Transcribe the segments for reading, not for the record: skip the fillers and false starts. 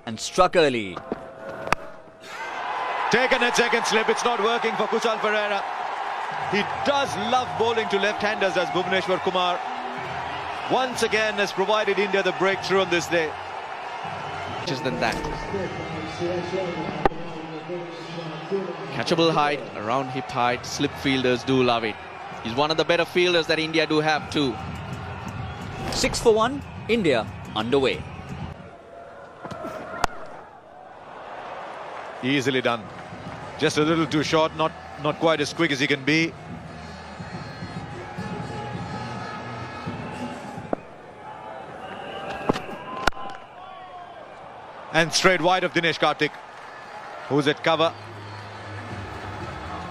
and struck early. Taken a second slip, it's not working for Kusal Pereira. He does love bowling to left-handers, as Bhuvneshwar Kumar. Once again has provided India the breakthrough on this day. Than that. Catchable height, around hip height, slip fielders do love it. He's one of the better fielders that India do have too. 6 for 1, India underway. Easily done. Just a little too short, not quite as quick as he can be. And straight wide of Dinesh Karthik, who's at cover.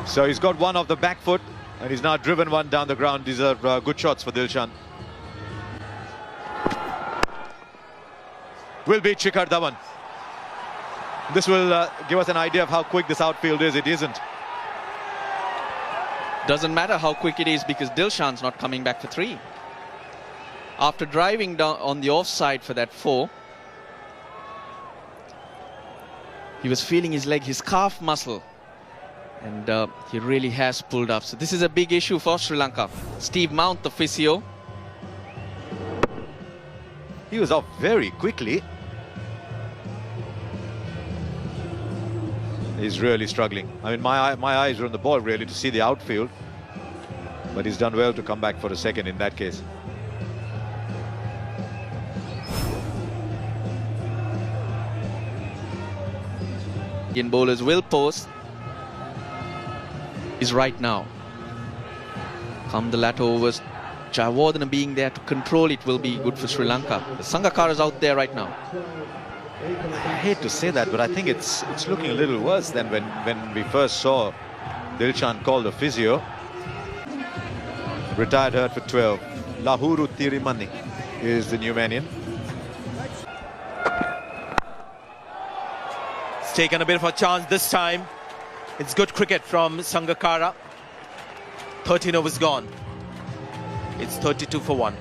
So he's got one off the back foot and he's now driven one down the ground. These are good shots for Dilshan. Will beat Shikhar Dhawan. This will give us an idea of how quick this outfield is. It isn't. Doesn't matter how quick it is because Dilshan's not coming back for 3. After driving down on the offside for that 4, he was feeling his leg, his calf muscle, and he really has pulled up. So this is a big issue for Sri Lanka. Steve Mount, the physio. He was off very quickly. He's really struggling. I mean, my eyes are on the ball really to see the outfield, but he's done well to come back for a second in that case. Indian bowlers will post is right now. Come the latter overs, Jayawardene being there to control it will be good for Sri Lanka. The Sangakkara is out there right now. I hate to say that, but I think it's looking a little worse than when we first saw Dilshan call the physio. Retired hurt for 12. Lahuru Tirimani is the new manian. Taken a bit of a chance this time. It's good cricket from Sangakkara. 13 overs gone. It's 32 for 1.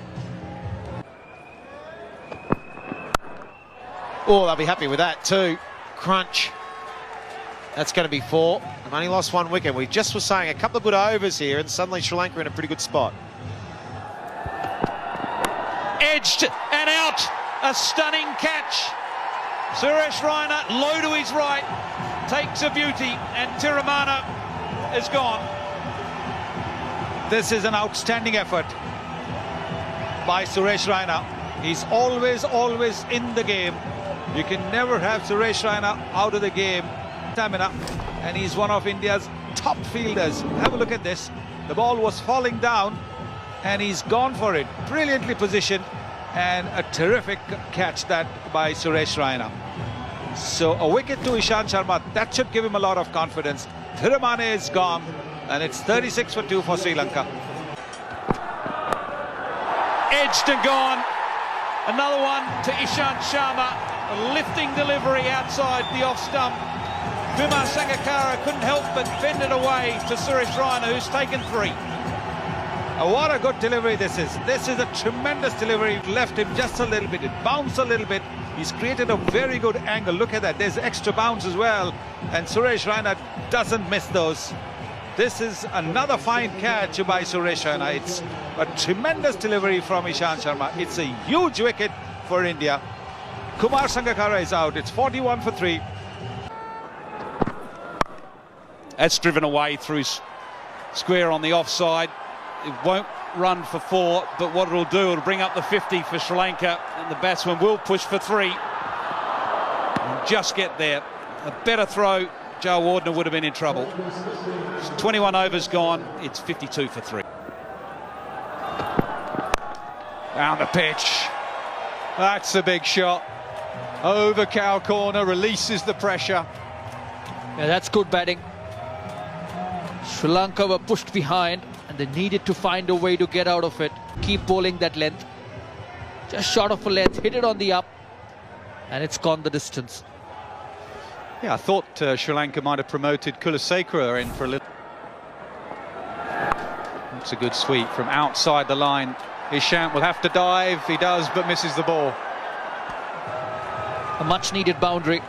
Oh, they'll be happy with that too. Crunch. That's going to be 4. They've only lost 1 wicket. We just were saying a couple of good overs here and suddenly Sri Lanka in a pretty good spot. Edged and out. A stunning catch. Suresh Raina, low to his right, takes a beauty, and Tiramana is gone. This is an outstanding effort by Suresh Raina. He's always in the game. You can never have Suresh Raina out of the game. Stamina, and he's one of India's top fielders. Have a look at this. The ball was falling down, and he's gone for it. Brilliantly positioned, and a terrific catch that by Suresh Raina. So a wicket to Ishant Sharma, that should give him a lot of confidence. Thiramane is gone, and it's 36 for 2 for Sri Lanka. Edged and gone. Another one to Ishant Sharma. A lifting delivery outside the off stump. Kumar Sangakkara couldn't help but bend it away to Suresh Raina, who's taken 3. What a good delivery this is. This is a tremendous delivery. Left him just a little bit. It bounced a little bit. He's created a very good angle. Look at that. There's extra bounce as well. And Suresh Raina doesn't miss those. This is another fine catch by Suresh Raina. It's a tremendous delivery from Ishant Sharma. It's a huge wicket for India. Kumar Sangakkara is out. It's 41 for 3. That's driven away through square on the offside. It won't run for 4, but what it'll do, it'll bring up the 50 for Sri Lanka, and the batsman will push for 3 and just get there. A better throw, Jayawardene would have been in trouble. 21 overs gone, it's 52 for 3. Down the pitch. That's a big shot. Over cow corner, releases the pressure. Yeah, that's good batting. Sri Lanka were pushed behind and they needed to find a way to get out of it. Keep bowling that length. Just short of a length, hit it on the up, and it's gone the distance. Yeah, I thought Sri Lanka might have promoted Kulasekara in for a little. That's a good sweep from outside the line. Ishant will have to dive. He does, but misses the ball. A much needed boundary.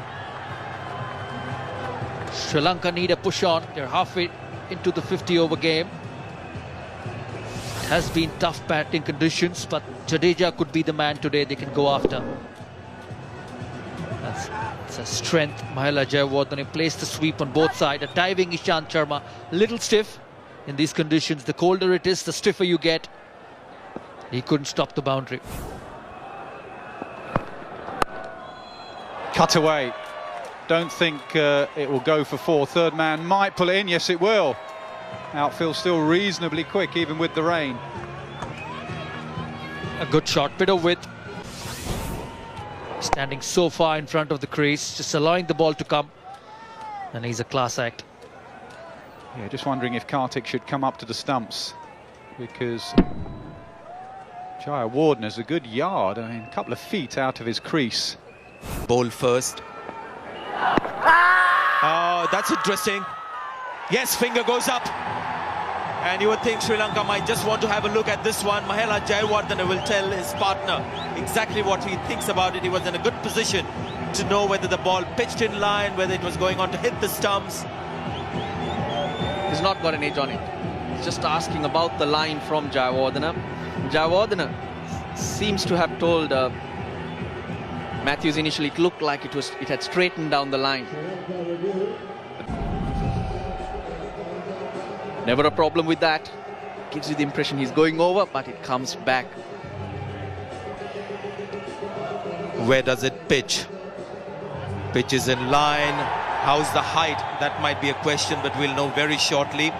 Sri Lanka need a push on. They're halfway into the 50-over game. It has been tough batting conditions, but Jadeja could be the man today they can go after. That's a strength. Mahela Jayawardene placed the sweep on both sides. A diving Ishant Sharma, little stiff in these conditions. The colder it is, the stiffer you get. He couldn't stop the boundary. Cut away. Don't think it will go for four. Third man might pull it in. Yes, it will. Outfield still reasonably quick, even with the rain. A good shot, bit of width. Standing so far in front of the crease, just allowing the ball to come. And he's a class act. Yeah, just wondering if Kartik should come up to the stumps, because Jayawardene is a good yard. I mean, a couple of feet out of his crease. Bowl first. Oh, that's interesting. Yes, finger goes up. And you would think Sri Lanka might just want to have a look at this one. Mahela Jayawardene will tell his partner exactly what he thinks about it. He was in a good position to know whether the ball pitched in line, whether it was going on to hit the stumps. He's not got an edge on it. He's just asking about the line from Jayawardene. Jayawardene seems to have told Matthews initially it looked like it had straightened down the line. Never a problem with that. Gives you the impression he's going over, but it comes back. Where does it pitch? Pitch is in line. How's the height? That might be a question, but we'll know very shortly.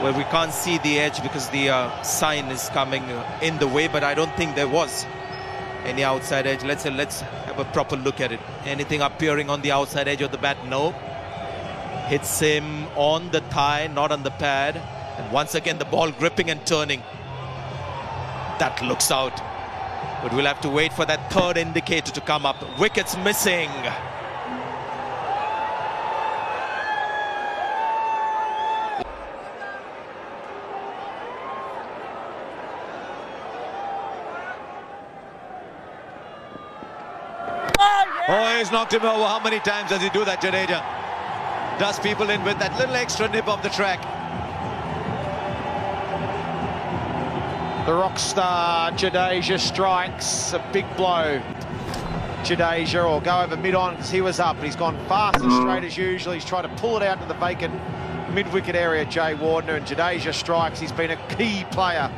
Well, we can't see the edge because the sign is coming in the way, but I don't think there was any outside edge. Let's have a proper look at it. Anything appearing on the outside edge of the bat? No. Hits him on the thigh, not on the pad. And once again, the ball gripping and turning. That looks out. But we'll have to wait for that third indicator to come up. Wickets missing. Oh, he's knocked him over. How many times does he do that, Jadeja? Does people in with that little extra nip of the track. The rock star Jadeja strikes a big blow. Jadeja, or go over mid-on because he was up, but he's gone fast and straight as usual. He's tried to pull it out to the vacant mid-wicket area, Jayawardene, and Jadeja strikes. He's been a key player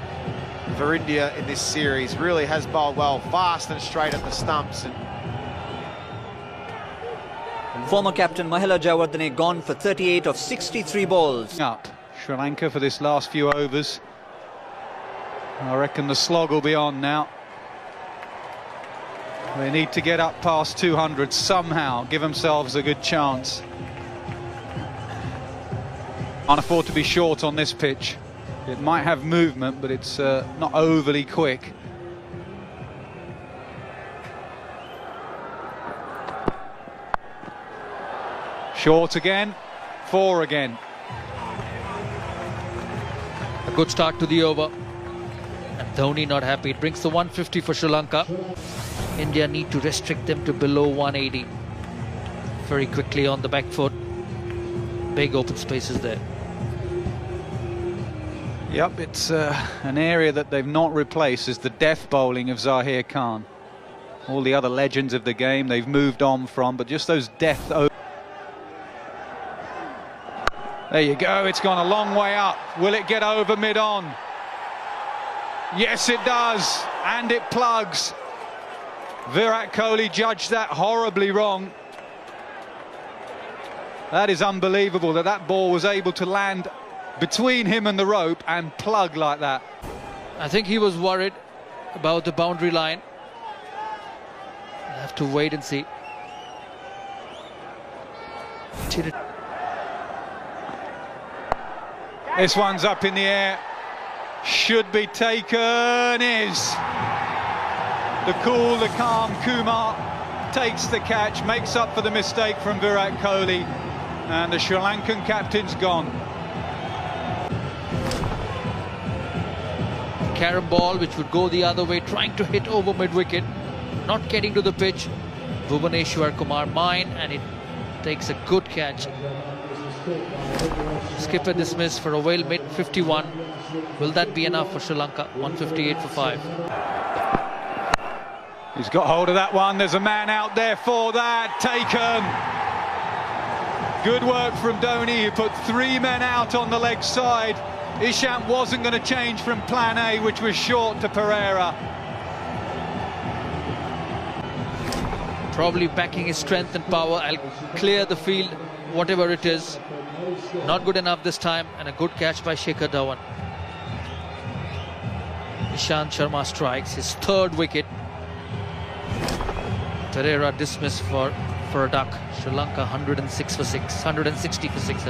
for India in this series. Really has bowled well, fast and straight at the stumps. And Former captain Mahela Jayawardene gone for 38 of 63 balls. Up Sri Lanka for this last few overs. I reckon the slog will be on now. They need to get up past 200 somehow, give themselves a good chance. Can't afford to be short on this pitch. It might have movement, but it's not overly quick. Short again, four again. A good start to the over. And Dhoni not happy. It brings the 150 for Sri Lanka. India need to restrict them to below 180. Very quickly on the back foot. Big open spaces there. Yep, it's an area that they've not replaced, is the death bowling of Zahir Khan. All the other legends of the game they've moved on from, but just those death overs. There you go, it's gone a long way up. Will it get over mid-on? Yes, it does, and it plugs. Virat Kohli judged that horribly wrong. That is unbelievable that that ball was able to land between him and the rope and plug like that. I think he was worried about the boundary line. We'll have to wait and see. This one's up in the air. Should be taken. Is. The cool, the calm Kumar takes the catch, makes up for the mistake from Virat Kohli, and the Sri Lankan captain's gone. Carom ball which would go the other way, trying to hit over mid-wicket. not getting to the pitch. Bhuvaneshwar Kumar mine, and it takes a good catch. Skipper dismissed for a whale mid 51. Will that be enough for Sri Lanka? 158 for 5. He's got hold of that one. There's a man out there for that. Taken. Good work from Dhoni, who put 3 men out on the leg side. Ishant wasn't going to change from plan A, which was short, to Pereira. Probably backing his strength and power. I'll clear the field, whatever it is. Not good enough this time, and a good catch by Shikhar Dhawan. Ishant Sharma strikes his 3rd wicket. Pereira dismissed for a duck. Sri Lanka 106 for 6, 160 for 6.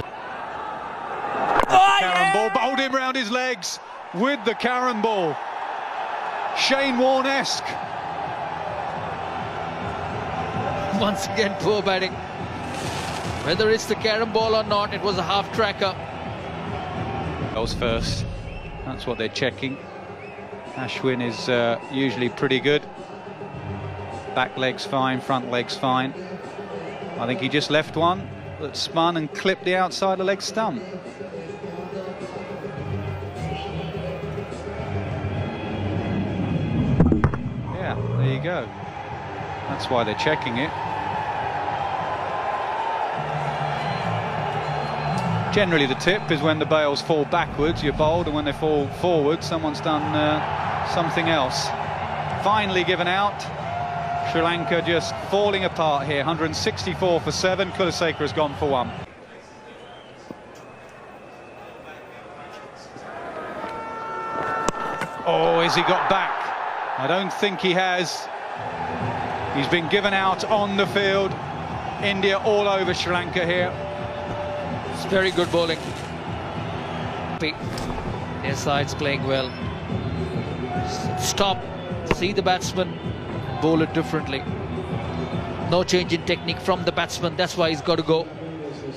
Carrom ball, bowled him round his legs with the Carrom ball. Shane Warne-esque. Once again, poor batting. Whether it's the Carrom ball or not, it was a half tracker. Goes first. That's what they're checking. Ashwin is usually pretty good. Back leg's fine, front leg's fine. I think he just left one that spun and clipped the outside of the leg stump. Yeah, there you go. That's why they're checking it. Generally the tip is when the bails fall backwards, you're bowled, and when they fall forward, someone's done something else. Finally given out. Sri Lanka just falling apart here. 164 for 7. Kulaseka has gone for 1. Oh, has he got back? I don't think he has. He's been given out on the field. India all over Sri Lanka here. It's very good bowling. Their side's playing well. Stop, see the batsman, bowl it differently. No change in technique from the batsman, that's why he's got to go.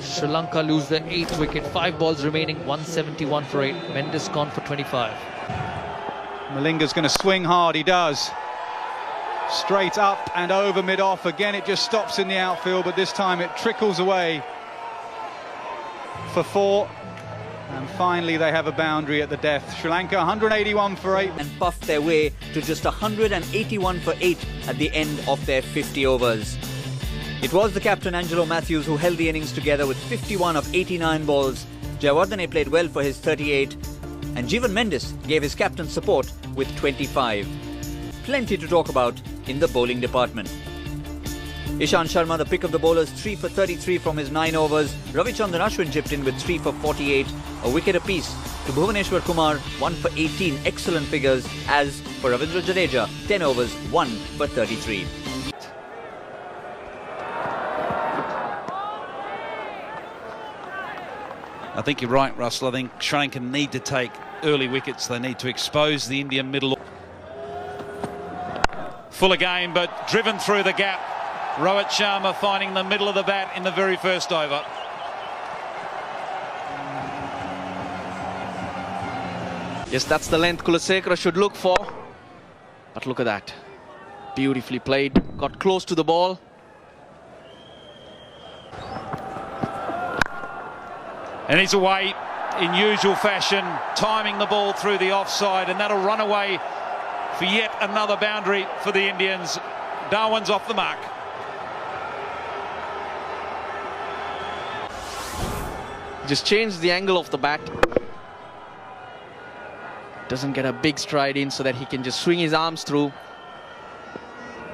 Sri Lanka lose their 8th wicket. 5 balls remaining, 171 for 8. Mendes gone for 25. Malinga's going to swing hard, he does. Straight up and over mid-off. Again, it just stops in the outfield, but this time it trickles away for 4. And finally they have a boundary at the death. Sri Lanka 181 for 8. And puffed their way to just 181 for 8 at the end of their 50 overs. It was the captain Angelo Matthews who held the innings together with 51 of 89 balls. Jayawardene played well for his 38. And Jeevan Mendes gave his captain support with 25. Plenty to talk about in the bowling department. Ishant Sharma, the pick of the bowlers, 3 for 33 from his 9 overs. Ravichandran Ashwin chipped in with 3 for 48, a wicket apiece. To Bhuvaneshwar Kumar, 1 for 18, excellent figures. As for Ravindra Jadeja, 10 overs, 1 for 33. I think you're right, Russell. I think Sri Lanka need to take early wickets. They need to expose the Indian middle. Full again, but driven through the gap. Rohit Sharma finding the middle of the bat in the very first over. Yes, that's the length Kulaseka should look for. But look at that. Beautifully played. Got close to the ball. And he's away in usual fashion, timing the ball through the offside, and that'll run away for yet another boundary for the Indians. Dhawan's off the mark. Just changed the angle of the bat. Doesn't get a big stride in so that he can just swing his arms through.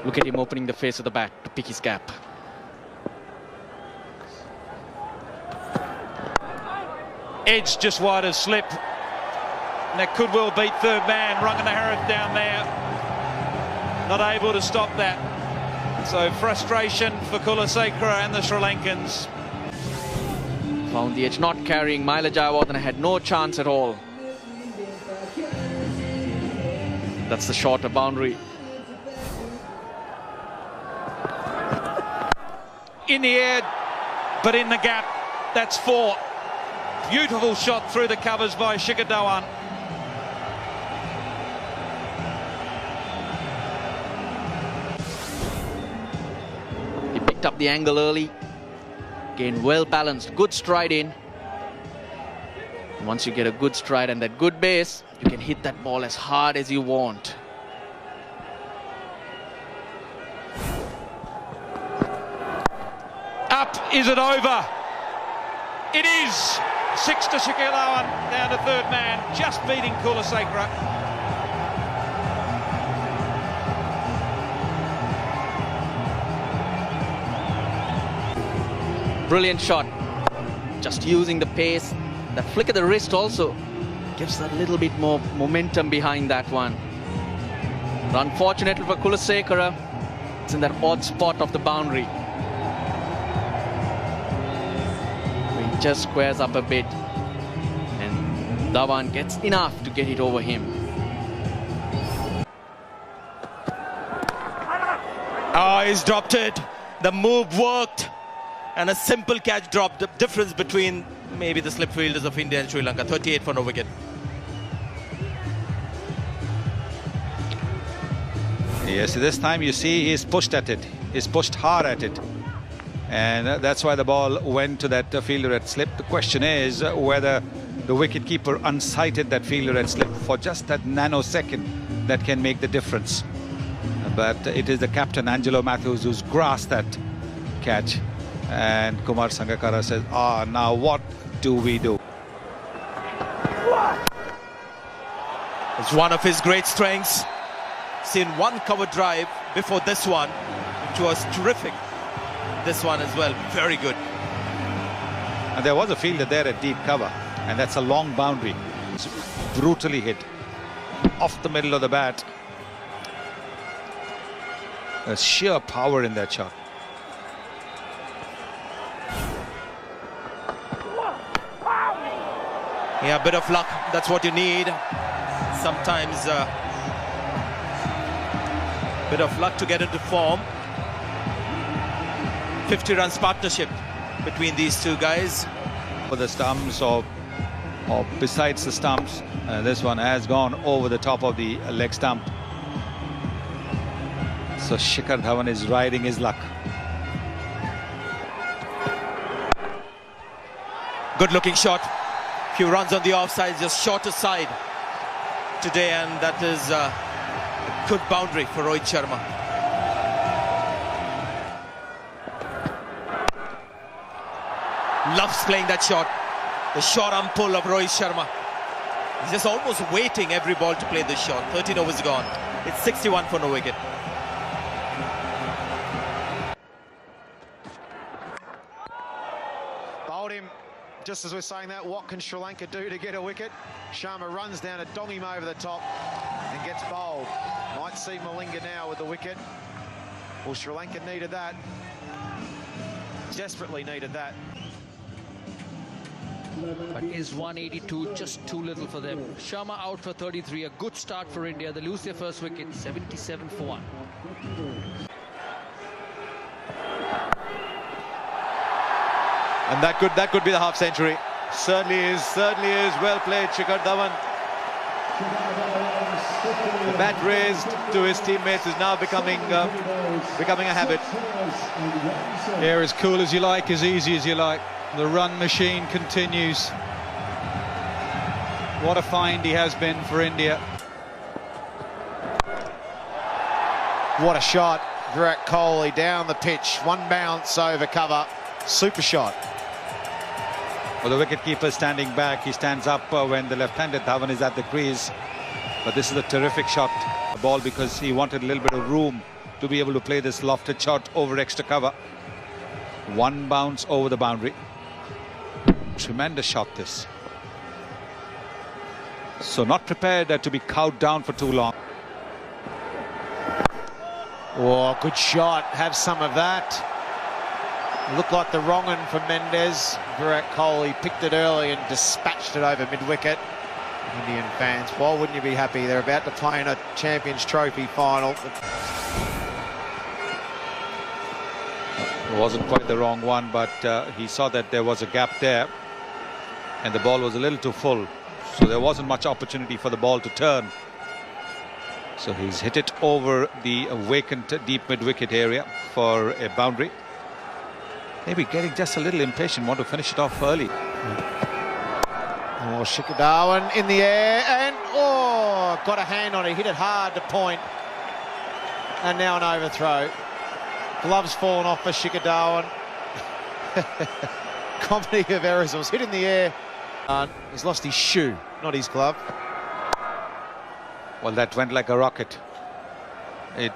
Look at him opening the face of the bat to pick his gap. Edge just wide of slip. And that could well beat third man. Ranganathan down there. Not able to stop that. So frustration for Kulaseka and the Sri Lankans. Found the edge not carrying. Mahela Jayawardene had no chance at all. That's the shorter boundary. In the air, but in the gap. That's 4. Beautiful shot through the covers by Shikhar Dhawan. picked up the angle early. Again, well balanced, good stride in. Once you get a good stride and that good base, you can hit that ball as hard as you want. Up, is it over? It is! 6 to Shakil Dhawan, down to third man, just beating Kulasekara. Brilliant shot. Just using the pace. That flick of the wrist also gives a little bit more momentum behind that one. But unfortunately for Kulasekara, it's in that odd spot of the boundary. He just squares up a bit. And Dhawan gets enough to get it over him. Oh, he's dropped it. The move worked. And a simple catch dropped. The difference between maybe the slip fielders of India and Sri Lanka. 38 for no wicket. Yes, this time you see he's pushed at it. He's pushed hard at it. And that's why the ball went to that fielder at slip. The question is whether the wicketkeeper unsighted that fielder at slip for just that nanosecond that can make the difference. But it is the captain, Angelo Matthews, who's grasped that catch. And Kumar Sangakkara says, now what do we do? It's one of his great strengths. Seen one cover drive before this one, which was terrific. This one as well, very good. And there was a fielder there at deep cover, and that's a long boundary. It's brutally hit off the middle of the bat. There's sheer power in that shot. Yeah, a bit of luck, that's what you need. Sometimes a bit of luck to get into form. 50 runs partnership between these two guys. For the stumps or besides the stumps, this one has gone over the top of the leg stump. So Shikhar Dhawan is riding his luck. Good looking shot. Few runs on the offside, just shorter side today, and that is a good boundary for Rohit Sharma. Loves playing that shot. The short arm pull of Rohit Sharma. He's just almost waiting every ball to play this shot. 13 overs gone. It's 61 for no wicket. Bowled him. Just as we're saying that, what can Sri Lanka do to get a wicket? Sharma runs down to dong him over the top and gets bowled. Might see Malinga now with the wicket. Well, Sri Lanka needed that. Desperately needed that. But is 182 just too little for them? Sharma out for 33, a good start for India. They lose their first wicket, 77 for 1. And that could be the half century. Certainly is well played, Shikhar Dhawan. The bat raised to his teammates is now becoming a habit. Yeah, as cool as you like, as easy as you like. The run machine continues. What a find he has been for India. What a shot. Virat Kohli down the pitch. One bounce over cover. Super shot. Well, the wicketkeeper standing back. He stands up when the left-handed Dhawan is at the crease. But this is a terrific shot. The ball, because he wanted a little bit of room to be able to play this lofted shot over extra cover. One bounce over the boundary. Tremendous shot this. So not prepared to be cowed down for too long. Oh, good shot. Have some of that. Looked like the wrong one for Mendes. Virat Kohli picked it early and dispatched it over mid-wicket. Indian fans, why wouldn't you be happy? They're about to play in a Champions Trophy final. It wasn't quite the wrong one, but he saw that there was a gap there and the ball was a little too full, so there wasn't much opportunity for the ball to turn. So he's hit it over the vacant deep mid-wicket area for a boundary. maybe getting just a little impatient, want to finish it off early. Oh, Shikhar Dhawan in the air and, oh, got a hand on it, hit it hard to point. And now an overthrow. Gloves fallen off for Shikhar Dhawan. Comedy of errors. It was hit in the air. He's lost his shoe, not his glove. Well, that went like a rocket. It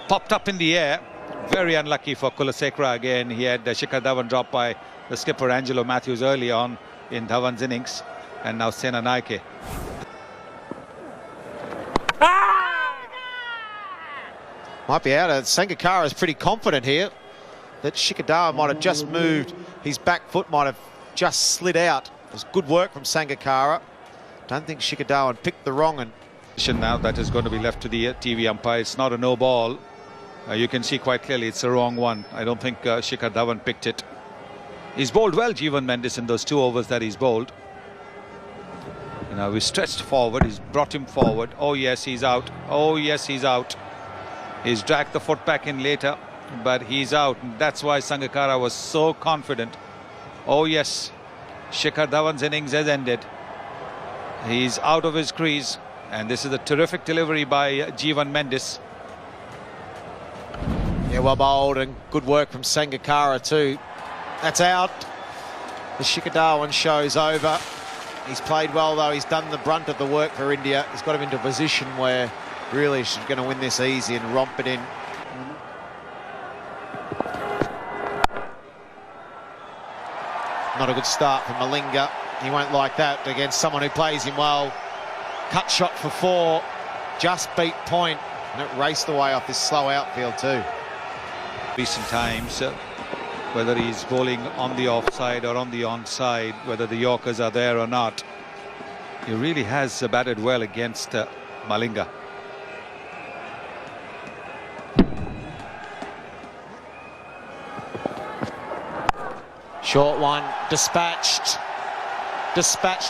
popped up in the air. Very unlucky for Kulasekara again. He had Shikhar Dhawan dropped by the skipper Angelo Matthews early on in Dhawan's innings. And now Sena Naike. Might be out. Sangakkara is pretty confident here that Shikhar Dhawan might have just moved. His back foot might have just slid out. It was good work from Sangakkara. Don't think Shikhar Dhawan picked the wrong one. Now that is going to be left to the TV umpire. It's not a no ball. You can see quite clearly it's the wrong one. I don't think Shikhar Dhawan picked it. He's bowled well, Jeevan Mendes, in those 2 overs that he's bowled. You know, we stretched forward. He's brought him forward. Oh yes, he's out. Oh yes, he's out. He's dragged the foot back in later, but he's out. That's why Sangakkara was so confident. Oh yes, Shikhar Dhawan's innings has ended. He's out of his crease, and this is a terrific delivery by Jeevan Mendes. Yeah, well bowled and good work from Sangakkara too. That's out. The Shikhar Dhawan show's over. He's played well though. He's done the brunt of the work for India. He's got him into a position where really she's going to win this easy and romp it in. Not a good start from Malinga. He won't like that against someone who plays him well. Cut shot for 4, just beat point, and it raced away off this slow outfield too. Recent times, whether he's bowling on the offside or on the onside, whether the Yorkers are there or not, he really has batted well against Malinga. Short one, dispatched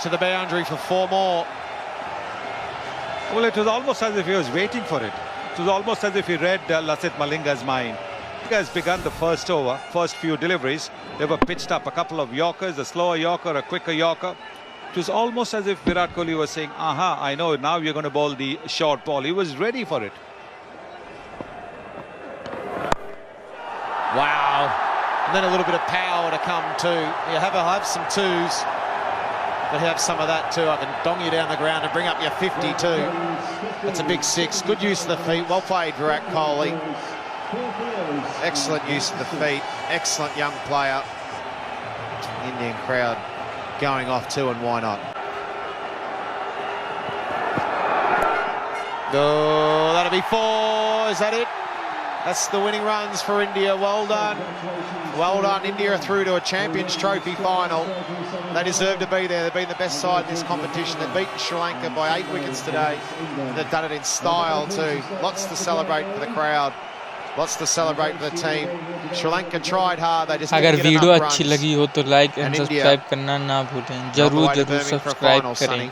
to the boundary for 4 more. Well, it was almost as if he was waiting for it. It was almost as if he read Lasith Malinga's mind. Malinga has begun the first over, first few deliveries. They were pitched up, a couple of Yorkers, a slower Yorker, a quicker Yorker. It was almost as if Virat Kohli was saying, aha, I know, now you're going to bowl the short ball. He was ready for it. Wow. And then a little bit of power to come too. You have some 2s, but have some of that too. I can dong you down the ground and bring up your 52. That's a big 6. Good use of the feet. Well played, Virat Kohli. Excellent use of the feet. Excellent young player. Indian crowd going off too, and why not? Oh, that'll be 4. Is that it? That's the winning runs for India. Well done. Well done. India are through to a Champions Trophy final. They deserve to be there. They've been the best side in this competition. They've beaten Sri Lanka by 8 wickets today. And they've done it in style too. Lots to celebrate for the crowd. Lots to celebrate for the team. Sri Lanka tried hard. They just अगर didn't get video enough अच्छी runs. लगी हो तो like and And subscribe India करना ना भूलें on the जरूर way to जरूर Birmingham for a subscribe final, करें Sonny.